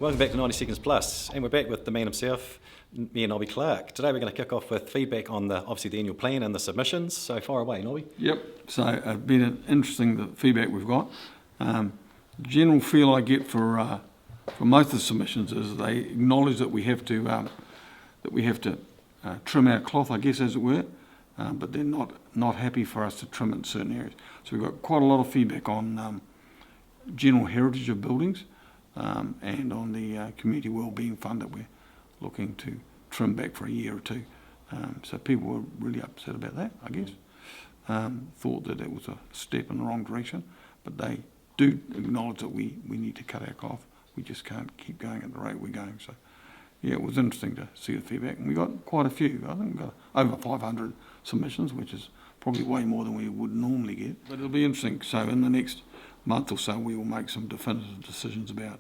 Welcome back to 90 Seconds Plus, and we're back with the man himself, me and Nobby Clark. Today we're going to kick off with feedback on obviously the annual plan and the submissions. So far away, Nobby. Yep, so been interesting the feedback we've got. General feel I get for most of the submissions is they acknowledge that we have to trim our cloth, I guess, as it were, but they're not happy for us to trim it in certain areas. So we've got quite a lot of feedback on general heritage of buildings. And on the community wellbeing fund that we're looking to trim back for a year or two. So people were really upset about that, I guess. Thought that it was a step in the wrong direction, but they do acknowledge that we need to cut our cloth. We just can't keep going at the rate we're going. So yeah, it was interesting to see the feedback, and we got quite a few. I think we got over 500 submissions, which is probably way more than we would normally get. But it'll be interesting. So in the next month or so, we will make some definitive decisions about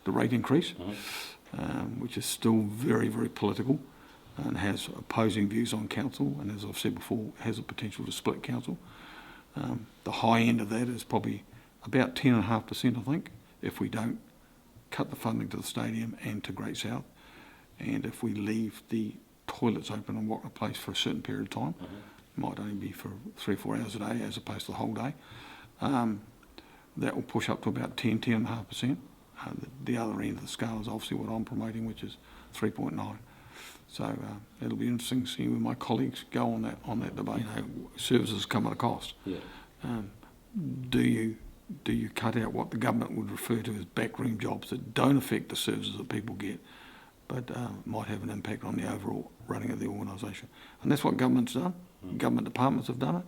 the rate increase, which is still very, very political and has opposing views on council, and as I've said before, has a potential to split council. The high end of that is probably about 10.5%, I think, if we don't cut the funding to the stadium and to Great South, and if we leave the toilets open in Wagner Place for a certain period of time. It might only be for 3 or 4 hours a day as opposed to the whole day. That will push up to about 10.5%. The other end of the scale is obviously what I'm promoting, which is 3.9. So it'll be interesting to see where my colleagues go on that debate. You know, services come at a cost. Yeah. Do you cut out what the government would refer to as backroom jobs that don't affect the services that people get, but might have an impact on the overall running of the organisation? And that's what government's done. Government departments have done it.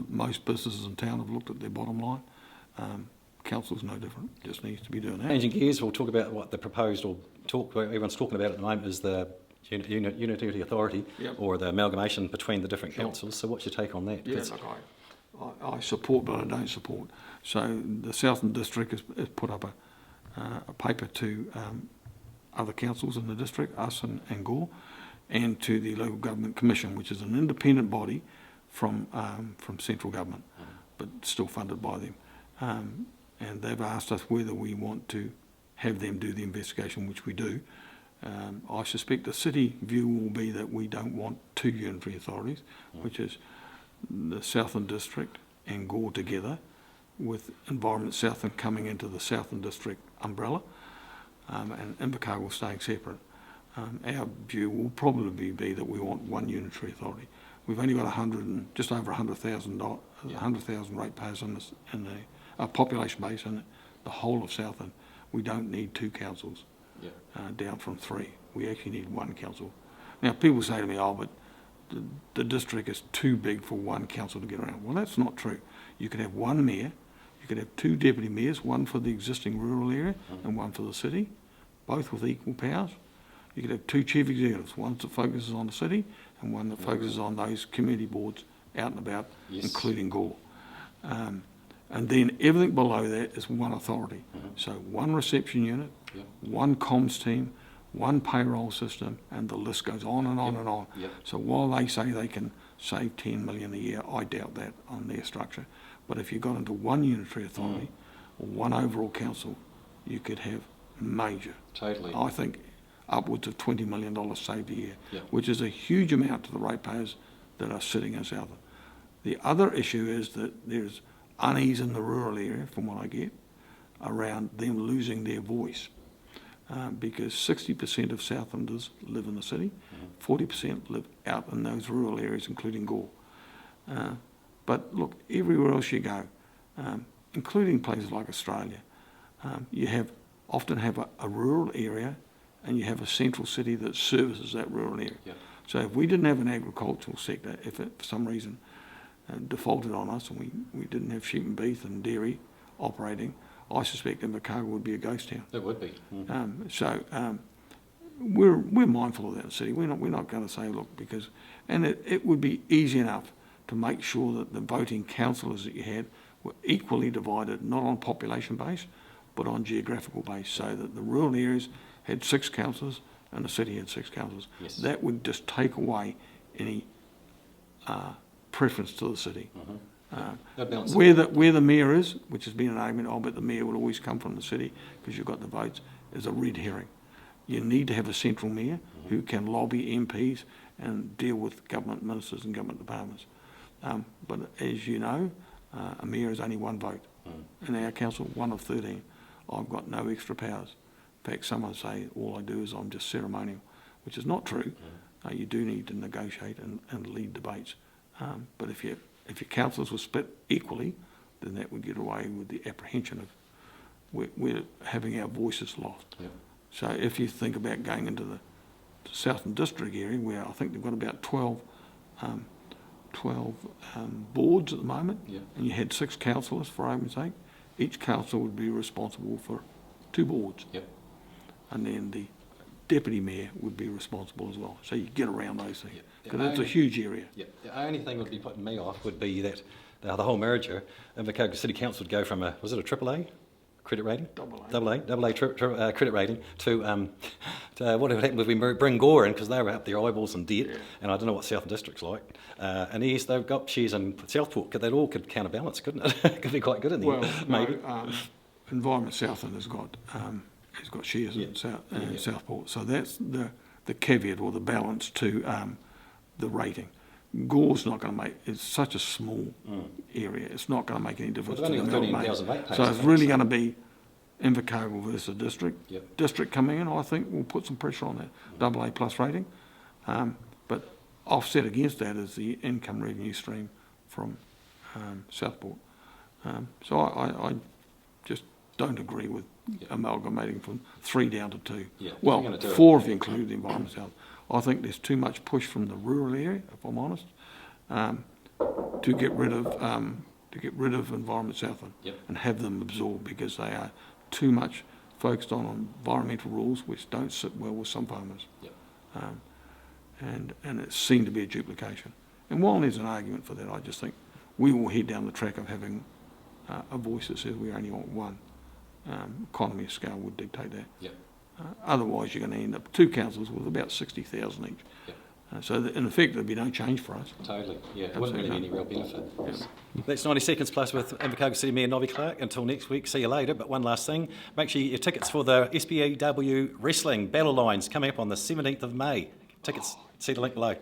Most businesses in town have looked at their bottom line. Council's no different, just needs to be doing that. Changing gears, we'll talk about what the proposed, everyone's talking about at the moment, is the Unitary authority, or the amalgamation between the different councils. So what's your take on that? Yeah, I support, but I don't support. So the Southland district has put up a paper to other councils in the district, us and Gore, and to the Local Government Commission, which is an independent body from central government, but still funded by them. And they've asked us whether we want to have them do the investigation, which we do. I suspect the city view will be that we don't want two unitary authorities, which is the Southland District and Gore together, with Environment Southland coming into the Southland District umbrella, and Invercargill staying separate. Our view will probably be that we want one unitary authority. We've only got just over 100,000 ratepayers in the population base in the whole of Southland. We don't need two councils, down from 3. We actually need one council. Now people say to me, oh, but the district is too big for one council to get around. Well, that's not true. You could have one mayor, you could have 2 deputy mayors, one for the existing rural area and one for the city, both with equal powers. You could have 2 chief executives, one that focuses on the city and one that focuses on those community boards out and about, including Gore. And then everything below that is one authority. So one reception unit, one comms team, one payroll system, and the list goes on and on and on. So while they say they can save 10 million a year, I doubt that on their structure. But if you got into one unitary authority or one overall council, you could have major. Totally. I think upwards of $20 million saved a year, which is a huge amount to the ratepayers that are sitting in Southland. The other issue is that there's unease in the rural area, from what I get, around them losing their voice, because 60% of Southlanders live in the city, 40% live out in those rural areas, including Gore. But look, everywhere else you go, including places like Australia, you often have a rural area and you have a central city that services that rural area. So if we didn't have an agricultural sector, if it for some reason defaulted on us and we didn't have sheep and beef and dairy operating, I suspect Invercargill would be a ghost town. It would be. We're mindful of that in the city. We're not going to say, look, because, and it would be easy enough to make sure that the voting councillors that you had were equally divided, not on population base, but on geographical base, so that the rural areas had 6 councillors and the city had 6 councillors. That would just take away any preference to the city. Where the mayor is, which has been an argument, but the mayor will always come from the city because you've got the votes. is a red herring. You need to have a central mayor who can lobby MPs and deal with government ministers and government departments. But as you know, a mayor is only one vote. In our council, 1 of 13. I've got no extra powers. In fact, some say all I do is I'm just ceremonial, which is not true. You do need to negotiate and lead debates. But if your councillors were split equally, then that would get away with the apprehension of we're having our voices lost. Yep. So if you think about going into the Southland district area, where I think they've got about 12 boards at the moment, and you had 6 councillors, for argument's sake, each councillor would be responsible for 2 boards. Yep. And then the deputy mayor would be responsible as well. So you get around those things, because it's a huge area. Yep. The only thing that would be putting me off would be that the whole merger, Invercargill City Council would go from was it a AAA credit rating? AA credit rating to what would happen if we bring Gore in, because they were up their eyeballs in debt, and I don't know what Southland District's like. And yes, they've got shares in Southport, that all could counterbalance, couldn't it? It could be quite good in the end, maybe. Environment Southland has got shares in Southport, so that's the caveat or the balance to the rating. Gore's not going to make, it's such a small area, it's not going to make any difference to the amalgamation. So it's really going to be Invercargill versus district. Yep. District coming in, I think, will put some pressure on that AA plus rating. But offset against that is the income revenue stream from Southport. So I just don't agree with amalgamating from 3 down to 2. Yeah. Well, 4 if you include the environment south. I think there's too much push from the rural area, if I'm honest, to get rid of Environment Southland and have them absorb, because they are too much focused on environmental rules which don't sit well with some farmers. And it seemed to be a duplication. And while there's an argument for that, I just think we will head down the track of having a voice that says we only want one. Economy of scale would dictate that. Otherwise, you're going to end up 2 councils with about 60,000 each. So in effect, there'd be no change for us. Totally, it wouldn't really be any real benefit. That's 90 Seconds Plus with Invercargill City Mayor Nobby Clark. Until next week, see you later. But one last thing, make sure you get your tickets for the SBAW Wrestling Battle Lines coming up on the 17th of May. Tickets, see the link below.